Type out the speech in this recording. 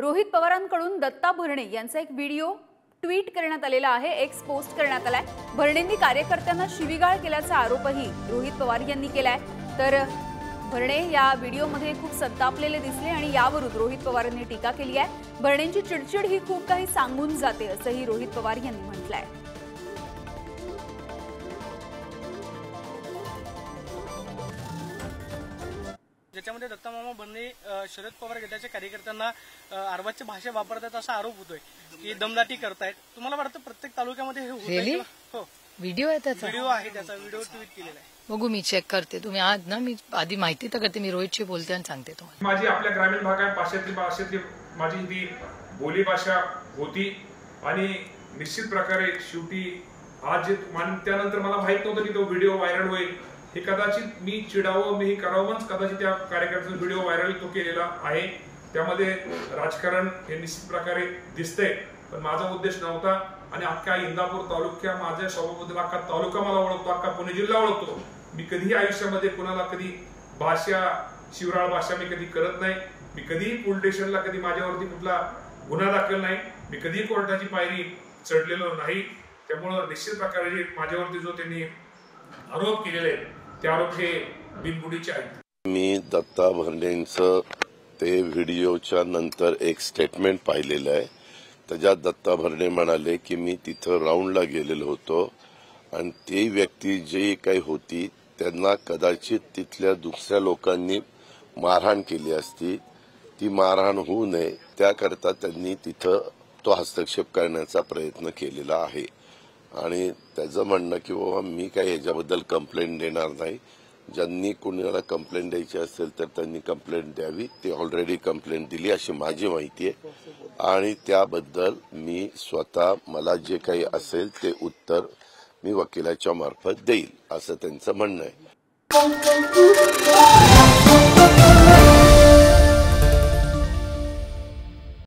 रोहित पवारांकडून दत्ता भरणे यांचा एक video tweet करण्यात आलेला आहे, एक्स पोस्ट करण्यात आलाय। भरणेंनी कार्यकर्त्यांना शिवीगाळ केल्याचा आरोपही रोहित पवार यांनी केलाय। तर भरणे या व्हिडिओमध्ये खूप संतापलेले दिसले आणि यावरून रोहित पवारांनी टीका केली आहे। भरणेंची चिडचिड ही खूप काही सांगून जाते असंही रोहित पवार यांनी म्हटलंय। ज्याच्यामध्ये दत्ता मामा भरणे शरद पवार गटाच्या कार्यकर्त्यांना अर्वाच्य भाषा वापरतात असा आरोप होतोय की दमदाटी करतायत। तुम्हाला वाटतं प्रत्येक तालुक्यामध्ये हे होतंय? हो, व्हिडिओ आहे त्याचा, व्हिडिओ आहे त्याचा, व्हिडिओ ट्विट केलेला आहे। बघू, मी चेक करते। तुम्ही आज ना, मी आधी माहिती तर करते, मी रोहितशी बोलते आणि सांगते तुम्हाला। माझी आपल्या ग्रामीण भाषेतली माझी ती बोली भाषा होती आणि निश्चित प्रकारे शेवटी आज जे त्यानंतर मला माहित नव्हतं की तो व्हिडिओ व्हायरल होईल। हे कदाचित मी चिडावं, मी करावंच, कदाचित त्या कार्यकर्त्याचा व्हिडिओ व्हायरल तो केलेला आहे। त्यामध्ये राजकारण हे निश्चित प्रकारे दिसतंय, पण माझा उद्देश नव्हता। आणि अख्खा इंदापूर तालुक्या, माझ्या स्वभावाबद्दल अख्खा तालुका मला ओळखतो, अख्खा पुणे जिल्हा ओळखतो। मी कधीही आयुष्यामध्ये कुणाला कधी शिवराळ भाषा मी कधी करत नाही। मी कधीही पोलीस स्टेशनला कधी माझ्यावरती कुठला गुन्हा दाखल नाही, मी कधीही कोर्टाची पायरी चढलेलो नाही। त्यामुळे निश्चित प्रकारे माझ्यावरती जो त्यांनी आरोप केलेले आहेत ते आरोप हे बिनबुडीचे आहेत। मी दत्ता भरणेंचं ते व्हिडिओच्या नंतर एक स्टेटमेंट पाहिलेलं आहे। त्याच्यात दत्ता भरणे म्हणाले की मी तिथं राऊंडला गेलेलो होतो आणि ती व्यक्ती जी काही होती त्यांना कदाचित तिथल्या दुसऱ्या लोकांनी मारहाण केली असती। ती मारहाण होऊ नये त्याकरता त्यांनी तिथं तो हस्तक्षेप करण्याचा प्रयत्न केलेला आहे। आणि त्याचं म्हणणं की बाबा मी काही याच्याबद्दल कंप्लेंट देणार नाही। ज्यांनी कोणाला कंप्लेंट द्यायची असेल तर त्यांनी कंप्लेंट द्यावी। ते ऑलरेडी कंप्लेंट दिली अशी माझी माहिती आहे आणि त्याबद्दल मी स्वतः मला जे काही असेल ते उत्तर मी वकिलाच्या मार्फत देईल असं त्यांचं म्हणणं आहे।